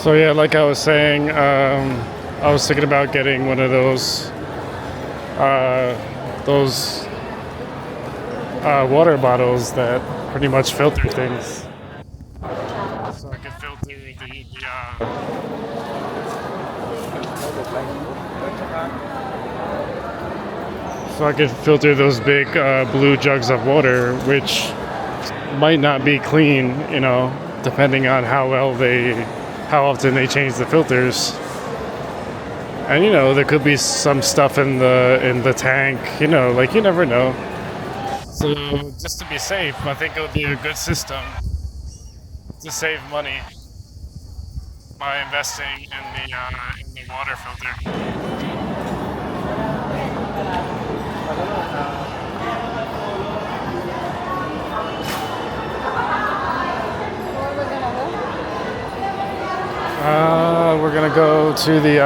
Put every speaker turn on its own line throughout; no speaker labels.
So yeah, like I was saying, I was thinking about getting one of those water bottles that pretty much filter things. So I could filter so I could filter those big blue jugs of water, which might not be clean, depending on how often they change the filters. And there could be some stuff in the tank, like you never know. So just to be safe, I think it would be a good system to save money by investing in the water filter. We're gonna go to the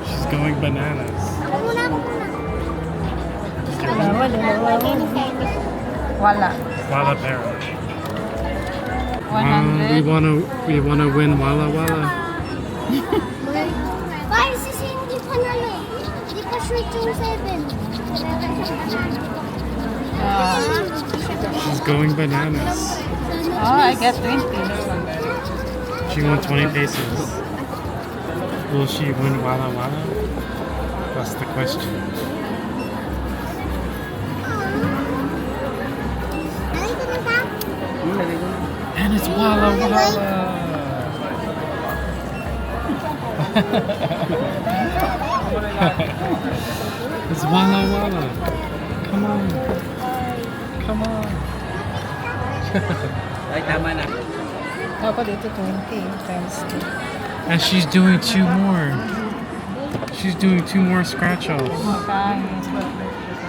she's going bananas. Walla Para.
100.
We wanna win Walla Walla.
Guys, kasi hindi pa hindi pa shoot yung 7.
She's going bananas.
Oh, I get 20.
She won 20 pesos. Will she win Walla Walla? That's the question. And it's Walla Walla! It's Walla Walla! Come on! Come on!
Ay, tama na.
Dapat ito 20 times 2.
And she's doing two more. She's doing two more scratch-offs.
Okay.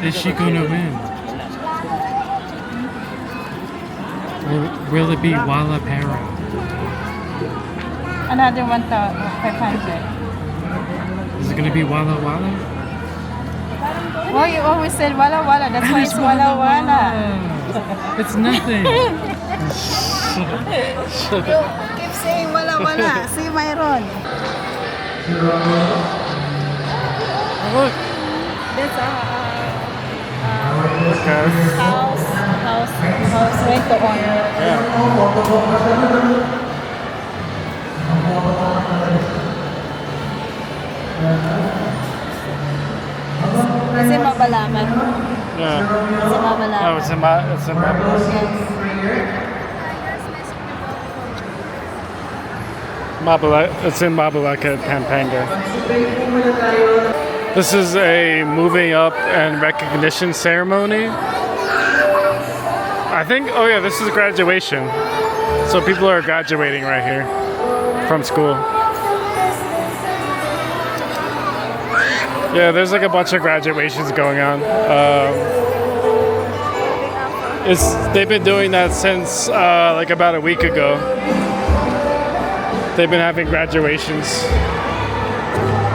Is she gonna win? Will it be Walla Para?
Another 1,500.
Is it gonna be Walla Walla?
Well, you always said Walla Walla. That's why it's Walla Walla.
It's nothing.
Keep saying Walla Walla. See, Myron.
Look.
That's
Okay.
house rent to own.
Yeah.
Kasi mabalaman.
Yeah.
Kasi mabalaman.
Oh, it's in It's in Mabalaka at Pampanga. This is a moving up and recognition ceremony. I think, oh yeah, this is graduation. So people are graduating right here from school. Yeah, there's like a bunch of graduations going on. They've been doing that since like about a week ago. They've been having graduations,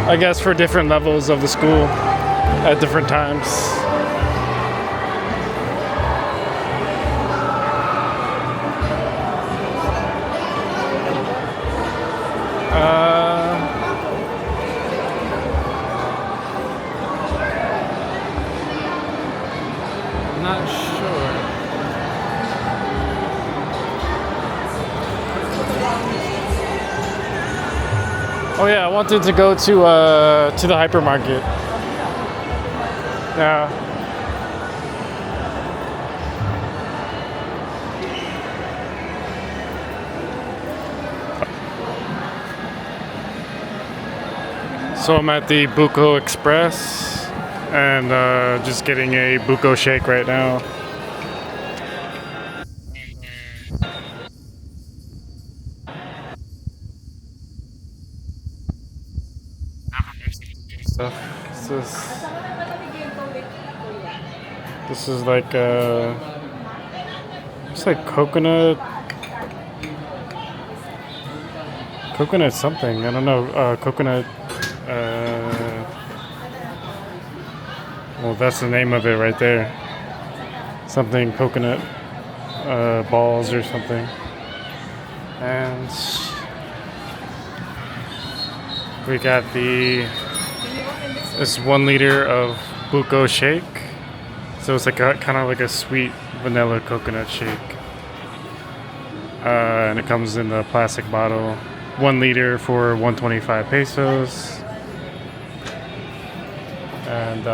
I guess, for different levels of the school at different times. Not sure. Oh yeah, I wanted to go to the hypermarket. Yeah. So I'm at the Buko Express and just getting a Buko shake right now. Stuff. This is like it's like coconut something. I don't know. Coconut Well, that's the name of it right there. Something coconut balls or something. And we got this 1 liter of buko shake. So it's like kind of like a sweet vanilla coconut shake. And it comes in a plastic bottle. 1 liter for 125 pesos. And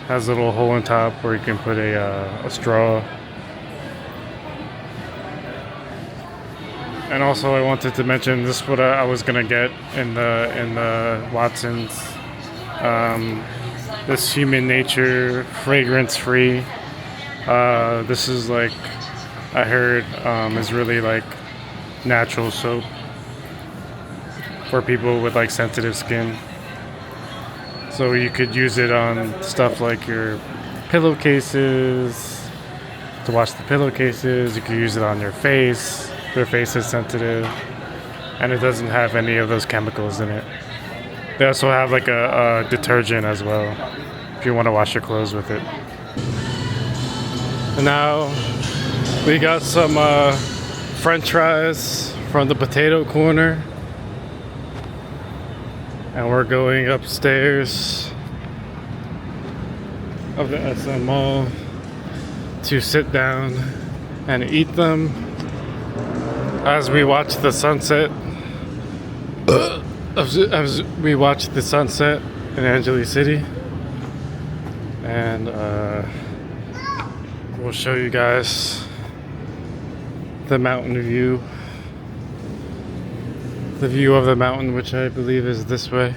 has a little hole in top where you can put a straw. And also, I wanted to mention this is what I was gonna get in the Watsons. This Human Nature fragrance free. This is like I heard is really like natural soap for people with like sensitive skin. So you could use it on stuff like your pillowcases, to wash the pillowcases. You could use it on your face. Their face is sensitive, and it doesn't have any of those chemicals in it. They also have like a detergent as well, if you want to wash your clothes with it. And now we got some French fries from the potato corner, and we're going upstairs of the SM Mall to sit down and eat them as we watch the sunset. As we watch the sunset in Angeles City, and we'll show you guys the mountain view. The view of the mountain, which I believe is this way.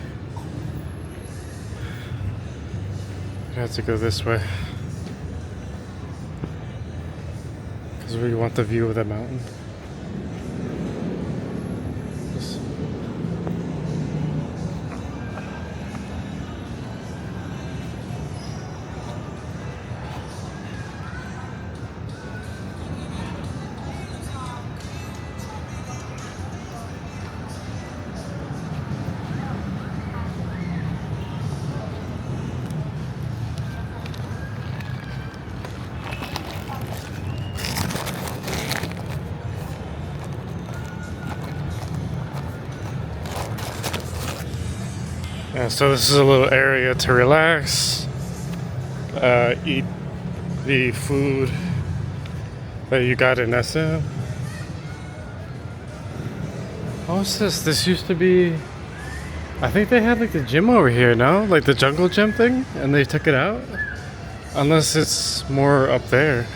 I have to go this way because we want the view of the mountain. Yeah, so this is a little area to relax, eat the food that you got in SM. What's this? This used to be, I think they had like the gym over here, no? Like the jungle gym thing, and they took it out? Unless it's more up there.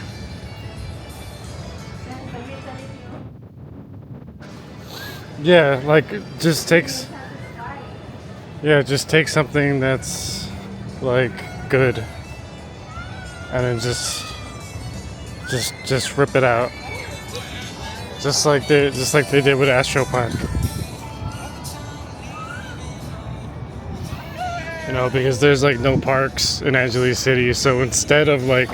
Yeah, like just takes... Yeah, just take something that's like good, and then just rip it out, just like they did with Astro Park. You know, because there's like no parks in Angeles City, so instead of like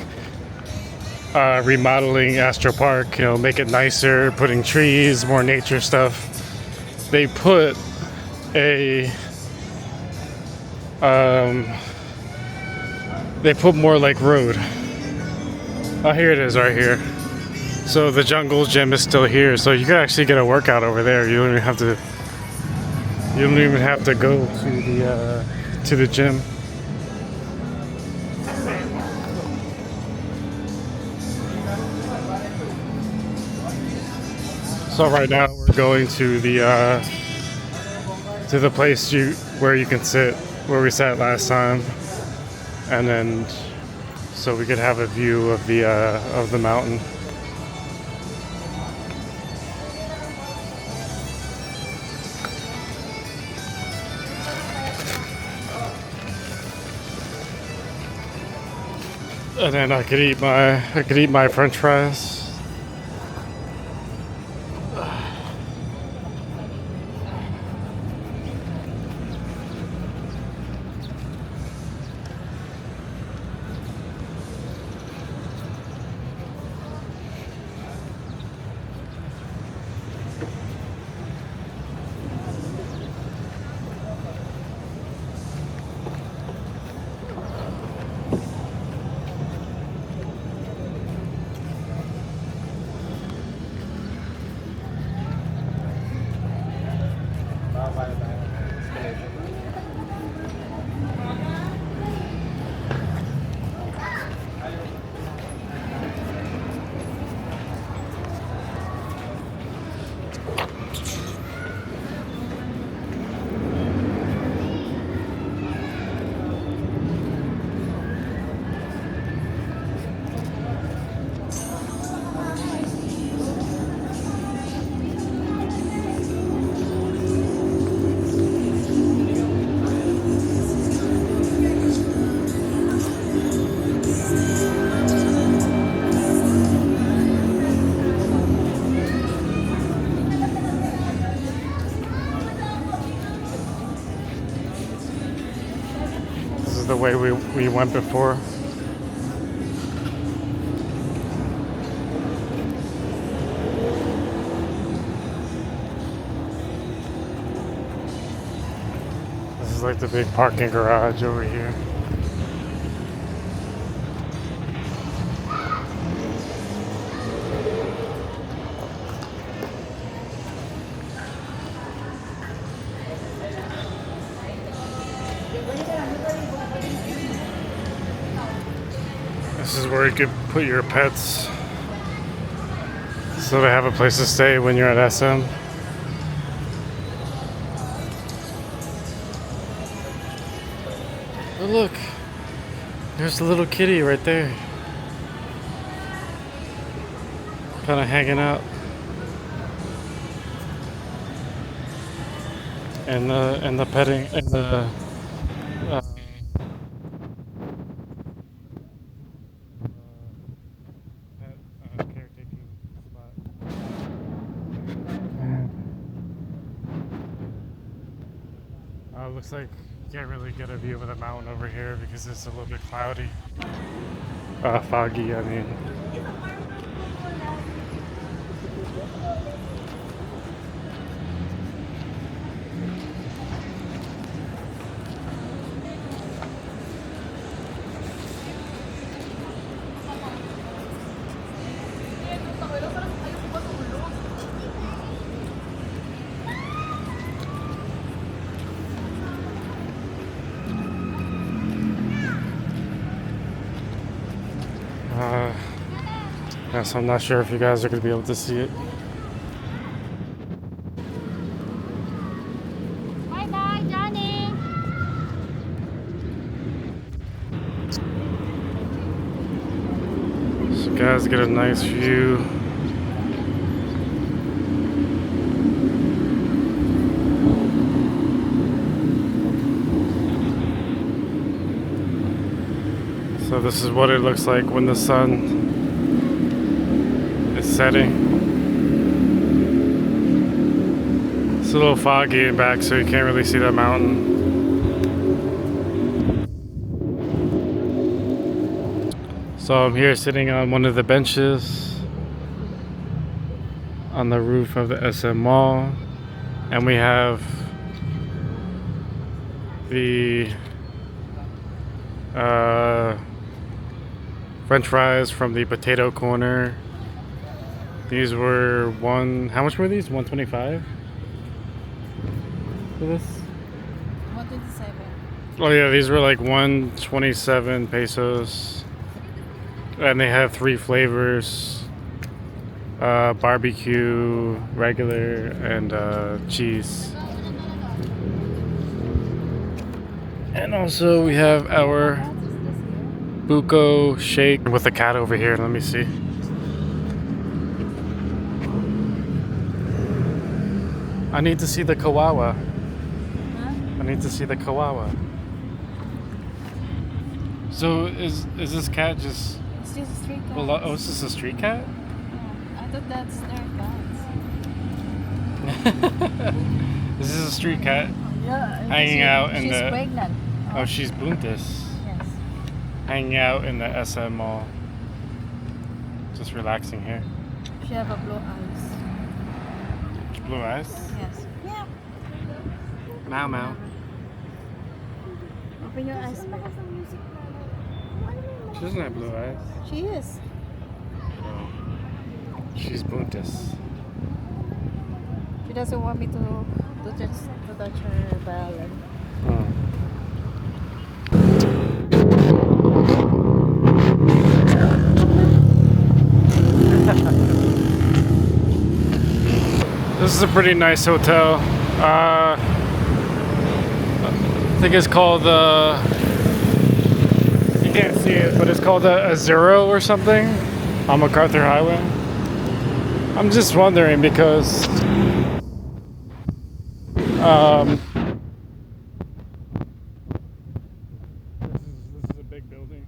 remodeling Astro Park, you know, make it nicer, putting trees, more nature stuff, they put more like road. Oh, here it is right here. So the jungle gym is still here, so you can actually get a workout over there. You don't even have to go to the gym. So right now we're going to the place where you can sit, where we sat last time, and then so we could have a view of the mountain. And then I could eat my French fries. is the way we went before. This is like the big parking garage over here. This is where you could put your pets so they have a place to stay when you're at SM. Oh look, there's a little kitty right there, kind of hanging out. And the petting and the uh, pet caretaking spot. Looks like you can't really get a view of the mountain over here because it's a little bit cloudy. Foggy, I mean. Yeah, so I'm not sure if you guys are going to be able to see it.
Bye bye, Johnny.
So you guys get a nice view. So this is what it looks like when the sun is setting. It's a little foggy in back, so you can't really see that mountain. So I'm here sitting on one of the benches on the roof of the SM Mall, and we have the French fries from the potato corner. These were how much were these? $1.25 for this?
127.
Oh yeah, these were like 127 pesos. And they have 3 flavors. Barbecue, regular, and cheese. And also we have our Buko shake with the cat over here. Let me see. I need to see the Kawawa.
Huh?
I need to see the Kawawa. So is this cat just?
It's just a street cat.
Well, oh, is this a street cat?
I thought that's their cats.
This is a street cat
Yeah.
hanging out in
she's
the.
pregnant.
Oh, she's buntis.
Yes.
Hanging out in the SM Mall. Just relaxing here.
She have a blue eyes.
Blue eyes.
Yes. Yeah.
Meow meow.
Open your eyes back.
She doesn't have blue eyes.
She is.
Oh. She's buntis.
She doesn't want me to touch her belly.
Oh. This is a pretty nice hotel. I think it's called you can't see it, but it's called a Zero or something on MacArthur Highway. I'm just wondering because this is a big building.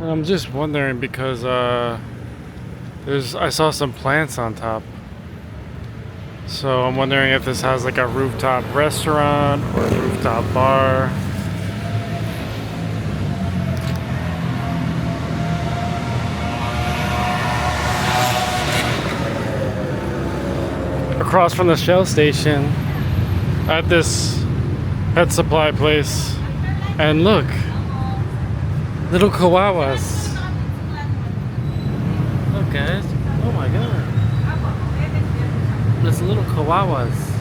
And I'm just wondering because I saw some plants on top. So I'm wondering if this has like a rooftop restaurant or a rooftop bar. Across from the Shell station at this pet supply place, and look, little chihuahuas. Look guys, oh my god, there's little chihuahuas.